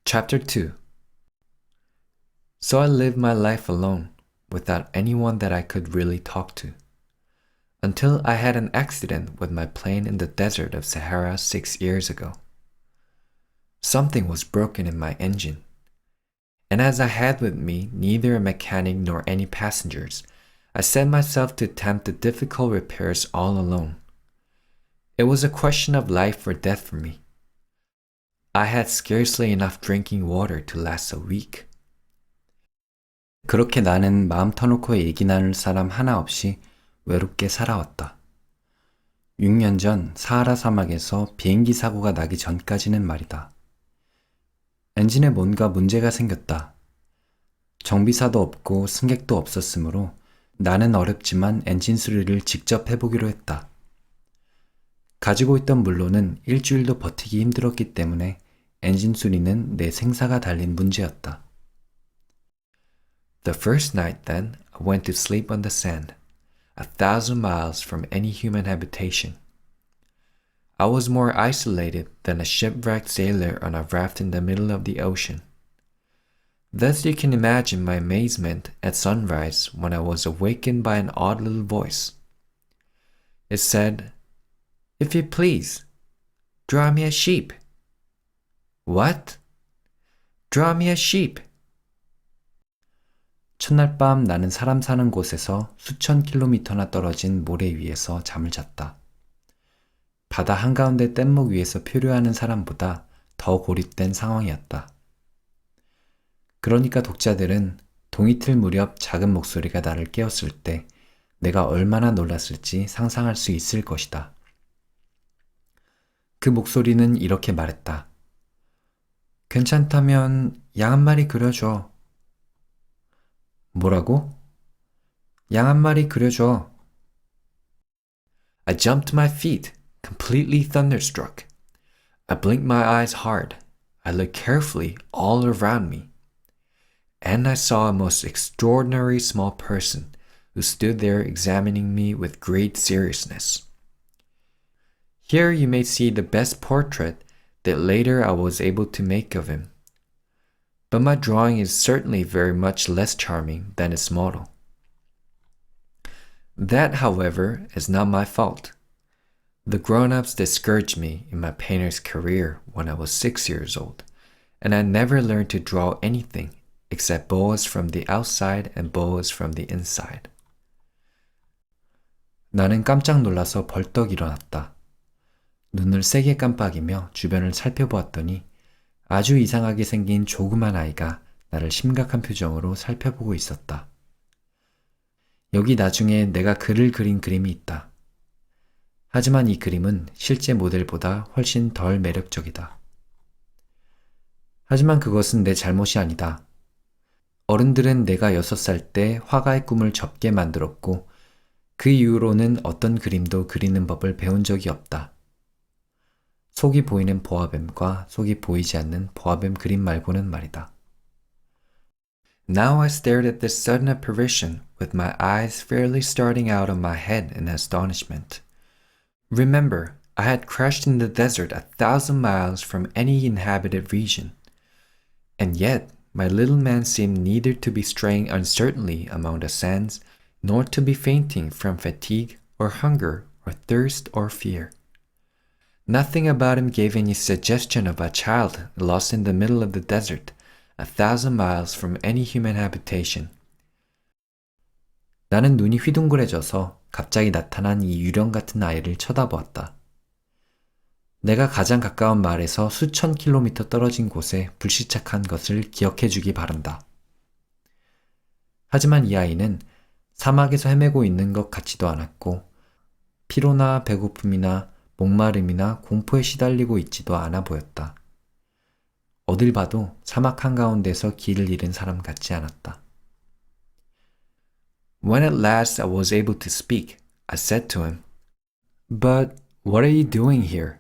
Chapter 2. So I lived my life alone, without anyone that I could really talk to, until I had an accident with my plane in the desert of Sahara 6 years ago. Something was broken in my engine, and as I had with me neither a mechanic nor any passengers, I set myself to attempt the difficult repairs all alone. It was a question of life or death for me. I had scarcely enough drinking water to last a week. 그렇게 나는 마음 터놓고 얘기 나눌 사람 하나 없이 외롭게 살아왔다. 6년 전 사하라 사막에서 비행기 사고가 나기 전까지는 말이다. 엔진에 뭔가 문제가 생겼다. 정비사도 없고 승객도 없었으므로 나는 어렵지만 엔진 수리를 직접 해보기로 했다. 가지고 있던 물로는 일주일도 버티기 힘들었기 때문에 엔진 수리는 내 생사가 달린 문제였다. The first night, then, I went to sleep on the sand, 1,000 miles from any human habitation. I was more isolated than a shipwrecked sailor on a raft in the middle of the ocean. Thus you can imagine my amazement at sunrise when I was awakened by an odd little voice. It said, "If you please, draw me a sheep." What? Draw me a sheep. 첫날 밤 나는 사람 사는 곳에서 수천 킬로미터나 떨어진 모래 위에서 잠을 잤다. 바다 한가운데 뗏목 위에서 표류하는 사람보다 더 고립된 상황이었다. 그러니까 독자들은 동이틀 무렵 작은 목소리가 나를 깨웠을 때 내가 얼마나 놀랐을지 상상할 수 있을 것이다. 그 목소리는 이렇게 말했다. 괜찮다면 양 한 마리 그려줘. 뭐라고? 양 한 마리 그려줘. I jumped to my feet, completely thunderstruck. I blinked my eyes hard. I looked carefully all around me. And I saw a most extraordinary small person who stood there examining me with great seriousness. Here you may see the best portrait that later I was able to make of him. But my drawing is certainly very much less charming than its model. That, however, is not my fault. The grown-ups discouraged me in my painter's career when I was 6 years old, and I never learned to draw anything except boas from the outside and boas from the inside. 나는 깜짝 놀라서 벌떡 일어났다. 눈을 세게 깜빡이며 주변을 살펴보았더니 아주 이상하게 생긴 조그만 아이가 나를 심각한 표정으로 살펴보고 있었다. 여기 나중에 내가 글을 그린 그림이 있다. 하지만 이 그림은 실제 모델보다 훨씬 덜 매력적이다. 하지만 그것은 내 잘못이 아니다. 어른들은 내가 6살 때 화가의 꿈을 접게 만들었고 그 이후로는 어떤 그림도 그리는 법을 배운 적이 없다. 속이 보이는 보아뱀과 속이 보이지 않는 보아뱀 그림 말고는 말이다. Now I stared at this sudden apparition with my eyes fairly starting out of my head in astonishment. Remember, I had crashed in the desert 1,000 miles from any inhabited region. And yet, my little man seemed neither to be straying uncertainly among the sands, nor to be fainting from fatigue or hunger or thirst or fear. Nothing about him gave any suggestion of a child lost in the middle of the desert, 1,000 miles from any human habitation. 나는 눈이 휘둥그레져서 갑자기 나타난 이 유령 같은 아이를 쳐다보았다. 내가 가장 가까운 마을에서 수천 킬로미터 떨어진 곳에 불시착한 것을 기억해 주기 바란다. 하지만 이 아이는 사막에서 헤매고 있는 것 같지도 않았고 피로나 배고픔이나 목마름이나 공포에 시달리고 있지도 않아 보였다. 어딜 봐도 사막 한가운데서 길을 잃은 사람 같지 않았다. When at last I was able to speak, I said to him, "But what are you doing here?"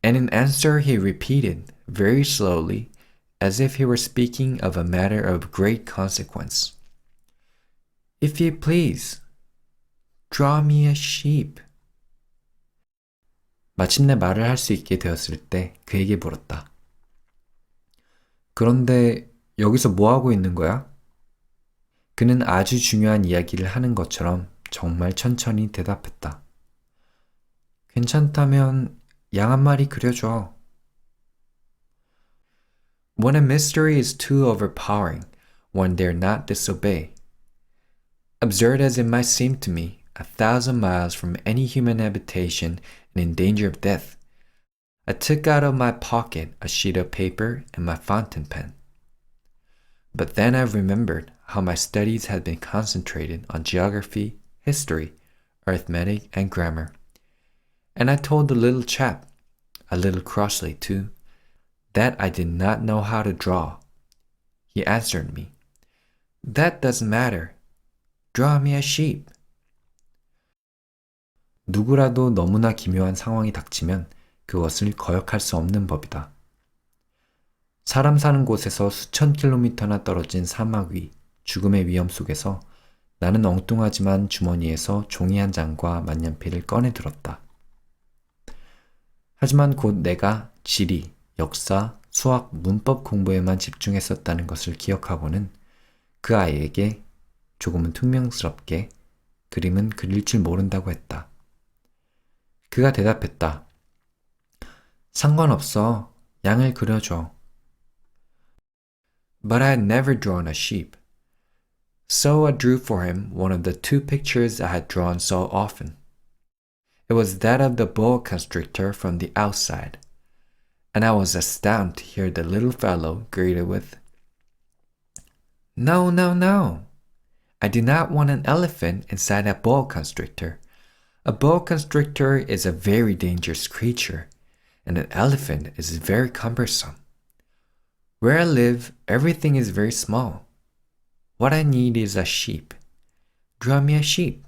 And in answer he repeated, very slowly, as if he were speaking of a matter of great consequence, "If you please, draw me a sheep." 마침내 말을 할 수 있게 되었을 때 그에게 물었다. 그런데 여기서 뭐 하고 있는 거야? 그는 아주 중요한 이야기를 하는 것처럼 정말 천천히 대답했다. 괜찮다면 양 한 마리 그려줘. When a mystery is too overpowering, one dare not disobey. Absurd as it might seem to me, 1,000 miles from any human habitation and in danger of death, I took out of my pocket a sheet of paper and my fountain pen. But then I remembered how my studies had been concentrated on geography, history, arithmetic, and grammar. And I told the little chap, a little crossly too, that I did not know how to draw. He answered me, "That doesn't matter. Draw me a sheep." 누구라도 너무나 기묘한 상황이 닥치면 그것을 거역할 수 없는 법이다. 사람 사는 곳에서 수천 킬로미터나 떨어진 사막 위, 죽음의 위험 속에서 나는 엉뚱하지만 주머니에서 종이 한 장과 만년필을 꺼내 들었다. 하지만 곧 내가 지리, 역사, 수학, 문법 공부에만 집중했었다는 것을 기억하고는 그 아이에게 조금은 퉁명스럽게 그림은 그릴 줄 모른다고 했다. 그가 대답했다. 상관없어. 양을 그려줘. But I had never drawn a sheep. So I drew for him one of the two pictures I had drawn so often. It was that of the boa constrictor from the outside, and I was astounded to hear the little fellow greet it with, "No, no, no. I do not want an elephant inside a boa constrictor. A boa constrictor is a very dangerous creature, and an elephant is very cumbersome. Where I live, everything is very small. What I need is a sheep. Draw me a sheep."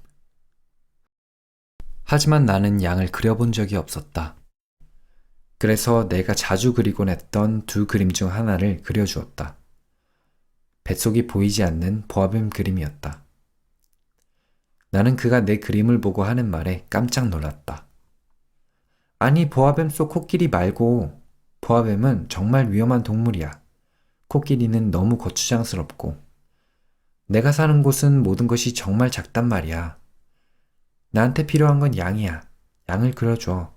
하지만 나는 양을 그려본 적이 없었다. 그래서 내가 자주 그리곤 했던 두 그림 중 하나를 그려주었다. 뱃속이 보이지 않는 보아뱀 그림이었다. 나는 그가 내 그림을 보고 하는 말에 깜짝 놀랐다. 아니, 보아뱀 속 코끼리 말고, 보아뱀은 정말 위험한 동물이야. 코끼리는 너무 거추장스럽고, 내가 사는 곳은 모든 것이 정말 작단 말이야. 나한테 필요한 건 양이야. 양을 그려줘.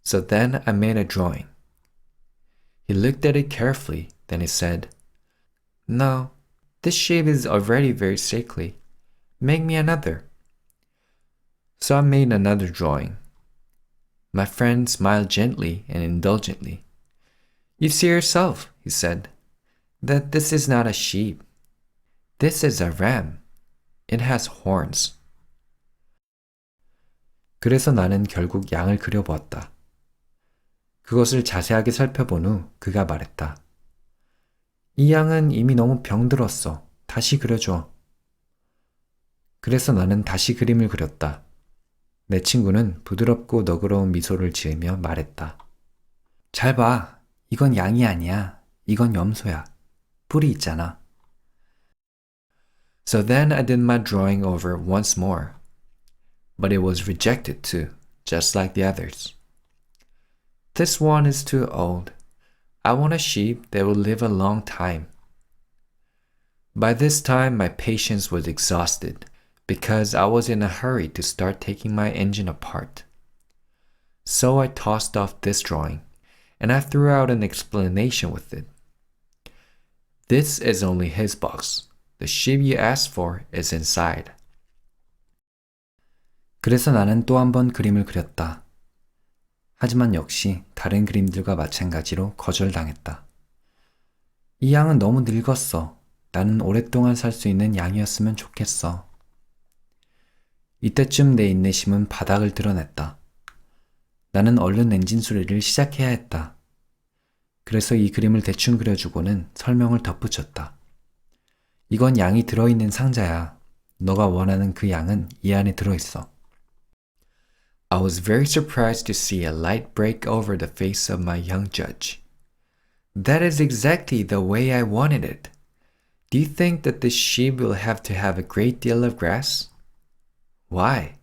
So then I made a drawing. He looked at it carefully, then he said, "No, this sheep is already very sickly. Make me another." So I made another drawing. My friend smiled gently and indulgently. "You see yourself," he said, "that this is not a sheep. This is a ram. It has horns." 그래서 나는 결국 양을 그려보았다. 그것을 자세하게 살펴본 후 그가 말했다. 이 양은 이미 너무 병들었어. 다시 그려줘. 그래서 나는 다시 그림을 그렸다. 내 친구는 부드럽고 너그러운 미소를 지으며 말했다. 잘 봐. 이건 양이 아니야. 이건 염소야. 뿔이 있잖아. So then I did my drawing over once more. But it was rejected too, just like the others. This one is too old. I want a sheep that will live a long time. By this time, my patience was exhausted because I was in a hurry to start taking my engine apart. So I tossed off this drawing, and I threw out an explanation with it. This is only his box. The sheep you asked for is inside. 그래서 나는 또 한 번 그림을 그렸다. 하지만 역시 다른 그림들과 마찬가지로 거절당했다. 이 양은 너무 늙었어. 나는 오랫동안 살 수 있는 양이었으면 좋겠어. 이때쯤 내 인내심은 바닥을 드러냈다. 나는 얼른 엔진 수리를 시작해야 했다. 그래서 이 그림을 대충 그려주고는 설명을 덧붙였다. 이건 양이 들어있는 상자야. 너가 원하는 그 양은 이 안에 들어있어. I was very surprised to see a light break over the face of my young judge. That is exactly the way I wanted it. Do you think that this sheep will have to have a great deal of grass? Why?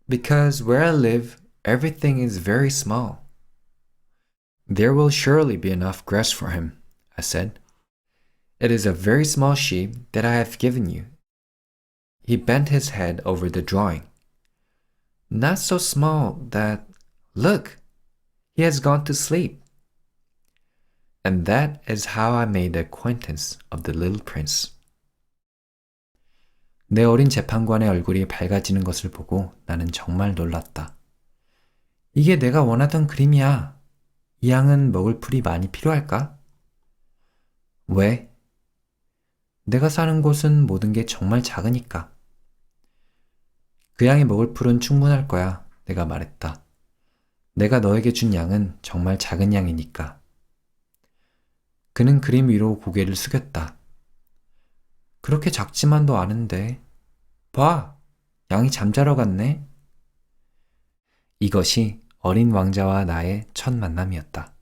Because where I live, everything is very small. There will surely be enough grass for him, I said. It is a very small sheep that I have given you. He bent his head over the drawing. Not so small that, look, he has gone to sleep. And that is how I made the acquaintance of the little prince. 내 어린 재판관의 얼굴이 밝아지는 것을 보고 나는 정말 놀랐다. 이게 내가 원하던 그림이야. 이 양은 먹을 풀이 많이 필요할까? 왜? 내가 사는 곳은 모든 게 정말 작으니까. 그 양이 먹을 풀은 충분할 거야, 내가 말했다. 내가 너에게 준 양은 정말 작은 양이니까. 그는 그림 위로 고개를 숙였다. 그렇게 작지만도 않은데. 봐, 양이 잠자러 갔네. 이것이 어린 왕자와 나의 첫 만남이었다.